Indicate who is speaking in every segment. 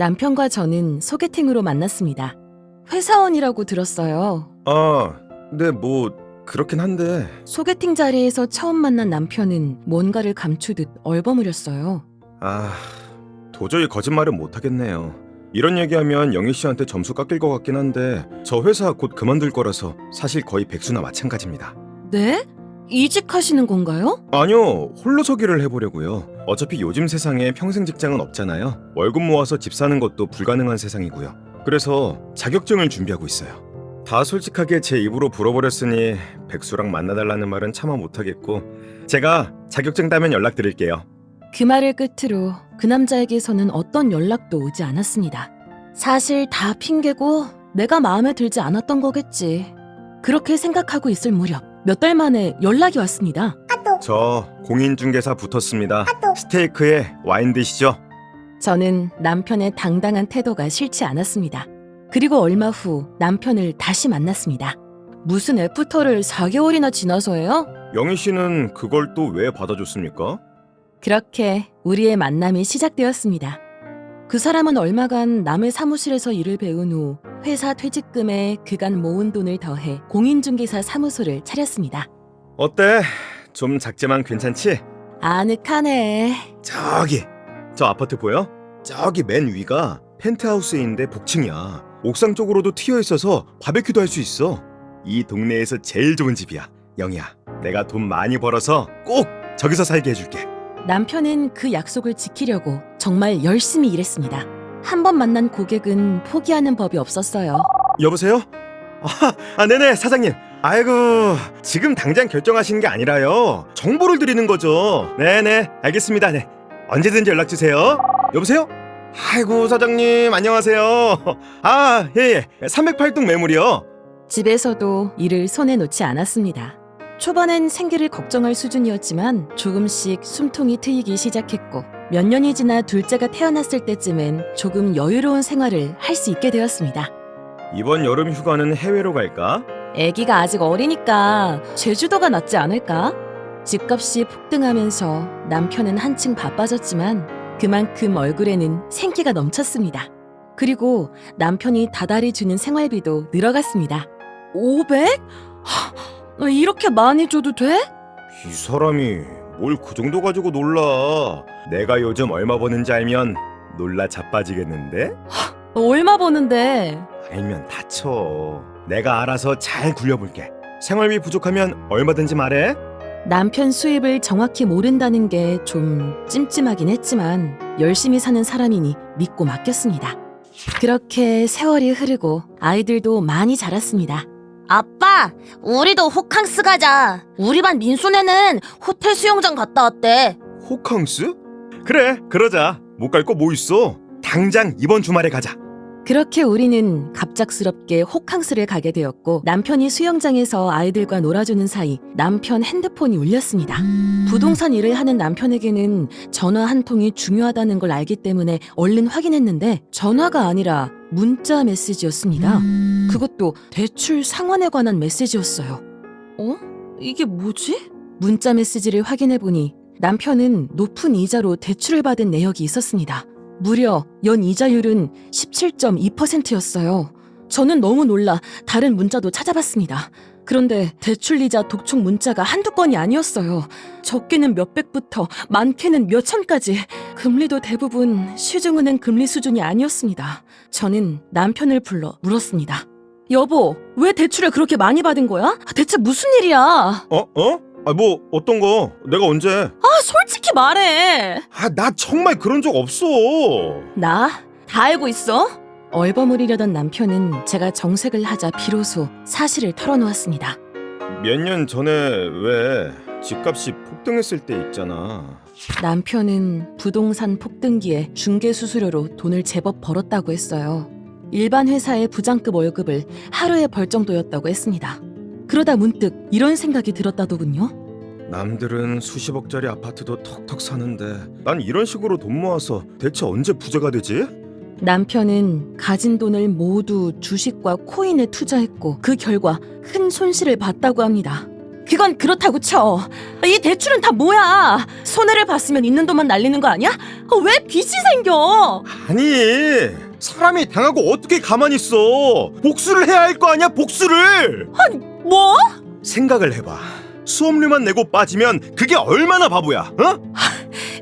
Speaker 1: 남편과 저는 소개팅으로 만났습니다. 회사원이라고 들었어요.
Speaker 2: 네, 그렇긴 한데.
Speaker 1: 소개팅 자리에서 처음 만난 남편은 뭔가를 감추듯 얼버무렸어요.
Speaker 2: 도저히 거짓말은 못하겠네요. 이런 얘기하면 영희 씨한테 점수 깎일 것 같긴 한데 저 회사 곧 그만둘 거라서 사실 거의 백수나 마찬가지입니다.
Speaker 1: 네? 이직하시는 건가요?
Speaker 2: 아니요, 홀로서기를 해보려고요. 어차피 요즘 세상에 평생 직장은 없잖아요. 월급 모아서 집 사는 것도 불가능한 세상이고요. 그래서 자격증을 준비하고 있어요. 다 솔직하게 제 입으로 불어버렸으니 백수랑 만나달라는 말은 차마 못하겠고 제가 자격증 따면 연락드릴게요.
Speaker 1: 그 말을 끝으로 그 남자에게서는 어떤 연락도 오지 않았습니다. 사실 다 핑계고 내가 마음에 들지 않았던 거겠지. 그렇게 생각하고 있을 무렵 몇 달 만에 연락이 왔습니다.
Speaker 2: 저 공인중개사 붙었습니다. 스테이크에 와인 드시죠?
Speaker 1: 저는 남편의 당당한 태도가 싫지 않았습니다. 그리고 얼마 후 남편을 다시 만났습니다. 무슨 애프터를 4개월이나 지나서예요?
Speaker 2: 영희 씨는 그걸 또 왜 받아줬습니까?
Speaker 1: 그렇게 우리의 만남이 시작되었습니다. 그 사람은 얼마간 남의 사무실에서 일을 배운 후 회사 퇴직금에 그간 모은 돈을 더해 공인중개사 사무소를 차렸습니다.
Speaker 2: 어때? 좀 작지만 괜찮지?
Speaker 1: 아늑하네.
Speaker 2: 저기 저 아파트 보여? 저기 맨 위가 펜트하우스인데 복층이야. 옥상 쪽으로도 트여 있어서 바베큐도 할 수 있어. 이 동네에서 제일 좋은 집이야. 영희야, 내가 돈 많이 벌어서 꼭 저기서 살게 해줄게.
Speaker 1: 남편은 그 약속을 지키려고 정말 열심히 일했습니다. 한 번 만난 고객은 포기하는 법이 없었어요.
Speaker 2: 여보세요? 네네 사장님. 아이고, 지금 당장 결정하시는 게 아니라요, 정보를 드리는 거죠. 네네 알겠습니다. 네, 언제든지 연락 주세요. 여보세요? 아이고 사장님 안녕하세요. 예 308동 매물이요.
Speaker 1: 집에서도 일을 손에 놓지 않았습니다. 초반엔 생계를 걱정할 수준이었지만 조금씩 숨통이 트이기 시작했고 몇 년이 지나 둘째가 태어났을 때쯤엔 조금 여유로운 생활을 할 수 있게 되었습니다.
Speaker 2: 이번 여름 휴가는 해외로 갈까?
Speaker 1: 아기가 아직 어리니까 제주도가 낫지 않을까? 집값이 폭등하면서 남편은 한층 바빠졌지만 그만큼 얼굴에는 생기가 넘쳤습니다. 그리고 남편이 다달이 주는 생활비도 늘어갔습니다. 500? 이렇게 많이 줘도 돼?
Speaker 2: 이 사람이 뭘 그 정도 가지고 놀라. 내가 요즘 얼마 버는지 알면 놀라 자빠지겠는데?
Speaker 1: 얼마 버는데?
Speaker 2: 알면 다쳐. 내가 알아서 잘 굴려볼게. 생활비 부족하면 얼마든지 말해.
Speaker 1: 남편 수입을 정확히 모른다는 게 좀 찜찜하긴 했지만 열심히 사는 사람이니 믿고 맡겼습니다. 그렇게 세월이 흐르고 아이들도 많이 자랐습니다.
Speaker 3: 아빠, 우리도 호캉스 가자. 우리 반 민수네는 호텔 수영장 갔다 왔대.
Speaker 2: 호캉스? 그래, 그러자. 못 갈 거 뭐 있어. 당장 이번 주말에 가자.
Speaker 1: 그렇게 우리는 갑작스럽게 호캉스를 가게 되었고 남편이 수영장에서 아이들과 놀아주는 사이 남편 핸드폰이 울렸습니다. 부동산 일을 하는 남편에게는 전화 한 통이 중요하다는 걸 알기 때문에 얼른 확인했는데 전화가 아니라 문자 메시지였습니다. 그것도 대출 상환에 관한 메시지였어요. 이게 뭐지? 문자 메시지를 확인해보니 남편은 높은 이자로 대출을 받은 내역이 있었습니다. 무려 연 이자율은 17.2%였어요. 저는 너무 놀라 다른 문자도 찾아봤습니다. 그런데 대출 이자 독촉 문자가 한두 건이 아니었어요. 적게는 몇백부터 많게는 몇천까지. 금리도 대부분 시중은행 금리 수준이 아니었습니다. 저는 남편을 불러 물었습니다. 여보, 왜 대출을 그렇게 많이 받은 거야? 대체 무슨 일이야?
Speaker 2: 어떤 거? 내가 언제?
Speaker 1: 솔직히 말해.
Speaker 2: 나 정말 그런 적 없어.
Speaker 1: 나? 다 알고 있어? 얼버무리려던 남편은 제가 정색을 하자 비로소 사실을 털어놓았습니다.
Speaker 2: 몇 년 전에 왜 집값이 폭등했을 때 있잖아.
Speaker 1: 남편은 부동산 폭등기에 중개수수료로 돈을 제법 벌었다고 했어요. 일반 회사의 부장급 월급을 하루에 벌 정도였다고 했습니다. 그러다 문득 이런 생각이 들었다더군요.
Speaker 2: 남들은 수십억짜리 아파트도 턱턱 사는데 난 이런 식으로 돈 모아서 대체 언제 부자가 되지?
Speaker 1: 남편은 가진 돈을 모두 주식과 코인에 투자했고 그 결과 큰 손실을 봤다고 합니다. 그건 그렇다고 쳐. 이 대출은 다 뭐야? 손해를 봤으면 있는 돈만 날리는 거 아니야? 왜 빚이 생겨?
Speaker 2: 아니, 사람이 당하고 어떻게 가만히 있어? 복수를 해야 할 거 아니야, 복수를!
Speaker 1: 뭐?
Speaker 2: 생각을 해봐. 수업료만 내고 빠지면 그게 얼마나 바보야, 어?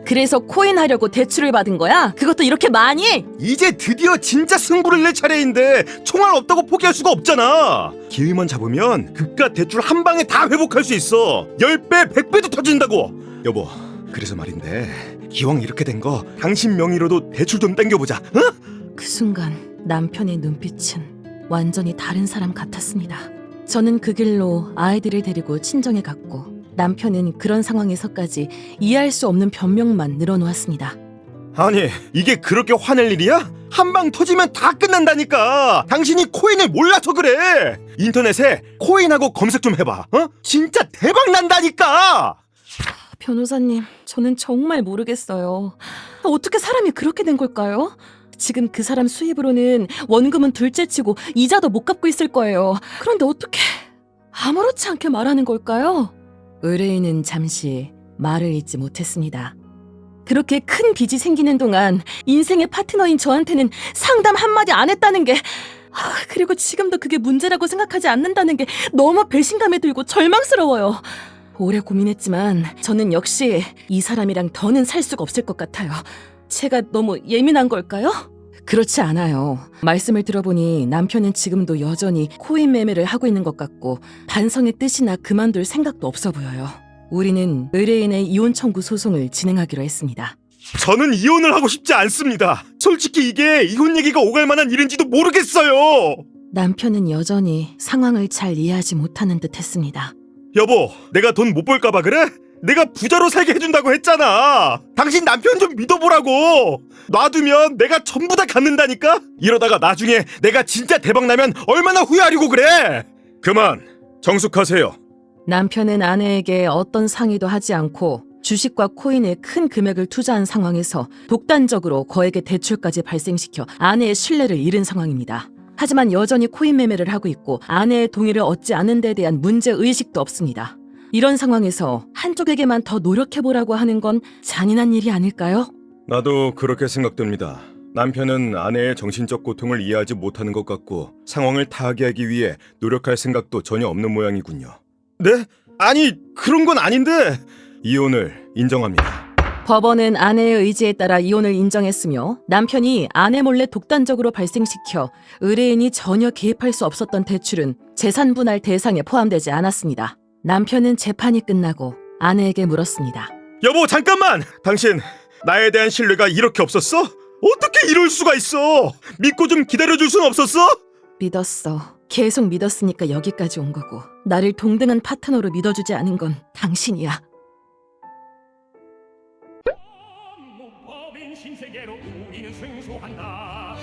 Speaker 1: 그래서 코인 하려고 대출을 받은 거야? 그것도 이렇게 많이?
Speaker 2: 이제 드디어 진짜 승부를 낼 차례인데 총알 없다고 포기할 수가 없잖아. 기회만 잡으면 그깟 대출 한 방에 다 회복할 수 있어. 10배, 100배도 터진다고. 여보, 그래서 말인데 기왕 이렇게 된 거 당신 명의로도 대출 좀 땡겨보자, 어?
Speaker 1: 그 순간 남편의 눈빛은 완전히 다른 사람 같았습니다. 저는 그 길로 아이들을 데리고 친정에 갔고 남편은 그런 상황에서까지 이해할 수 없는 변명만 늘어놓았습니다.
Speaker 2: 아니, 이게 그렇게 화낼 일이야? 한 방 터지면 다 끝난다니까. 당신이 코인을 몰라서 그래. 인터넷에 코인하고 검색 좀 해봐, 어? 진짜 대박 난다니까.
Speaker 1: 변호사님, 저는 정말 모르겠어요. 어떻게 사람이 그렇게 된 걸까요? 지금 그 사람 수입으로는 원금은 둘째치고 이자도 못 갚고 있을 거예요. 그런데 어떻게 아무렇지 않게 말하는 걸까요? 의뢰인은 잠시 말을 잇지 못했습니다. 그렇게 큰 빚이 생기는 동안 인생의 파트너인 저한테는 상담 한마디 안 했다는 게, 그리고 지금도 그게 문제라고 생각하지 않는다는 게 너무 배신감에 들고 절망스러워요. 오래 고민했지만 저는 역시 이 사람이랑 더는 살 수가 없을 것 같아요. 제가 너무 예민한 걸까요? 그렇지 않아요. 말씀을 들어보니 남편은 지금도 여전히 코인 매매를 하고 있는 것 같고 반성의 뜻이나 그만둘 생각도 없어 보여요. 우리는 의뢰인의 이혼 청구 소송을 진행하기로 했습니다.
Speaker 2: 저는 이혼을 하고 싶지 않습니다. 솔직히 이게 이혼 얘기가 오갈 만한 일인지도 모르겠어요.
Speaker 1: 남편은 여전히 상황을 잘 이해하지 못하는 듯 했습니다.
Speaker 2: 여보, 내가 돈 못 벌까 봐 그래? 내가 부자로 살게 해준다고 했잖아. 당신 남편 좀 믿어보라고. 놔두면 내가 전부 다 갖는다니까? 이러다가 나중에 내가 진짜 대박 나면 얼마나 후회하려고 그래. 그만 정숙하세요.
Speaker 1: 남편은 아내에게 어떤 상의도 하지 않고 주식과 코인에 큰 금액을 투자한 상황에서 독단적으로 거액의 대출까지 발생시켜 아내의 신뢰를 잃은 상황입니다. 하지만 여전히 코인 매매를 하고 있고 아내의 동의를 얻지 않은 데 대한 문제의식도 없습니다. 이런 상황에서 한쪽에게만 더 노력해보라고 하는 건 잔인한 일이 아닐까요?
Speaker 2: 나도 그렇게 생각됩니다. 남편은 아내의 정신적 고통을 이해하지 못하는 것 같고 상황을 타개하기 위해 노력할 생각도 전혀 없는 모양이군요. 네? 아니, 그런 건 아닌데. 이혼을 인정합니다.
Speaker 1: 법원은 아내의 의지에 따라 이혼을 인정했으며 남편이 아내 몰래 독단적으로 발생시켜 의뢰인이 전혀 개입할 수 없었던 대출은 재산 분할 대상에 포함되지 않았습니다. 남편은 재판이 끝나고 아내에게 물었습니다.
Speaker 2: 여보, 잠깐만! 당신 나에 대한 신뢰가 이렇게 없었어? 어떻게 이럴 수가 있어? 믿고 좀 기다려줄 순 없었어?
Speaker 1: 믿었어. 계속 믿었으니까 여기까지 온 거고 나를 동등한 파트너로 믿어주지 않은 건 당신이야.
Speaker 4: 법인 신세계로 우리는 승소한다.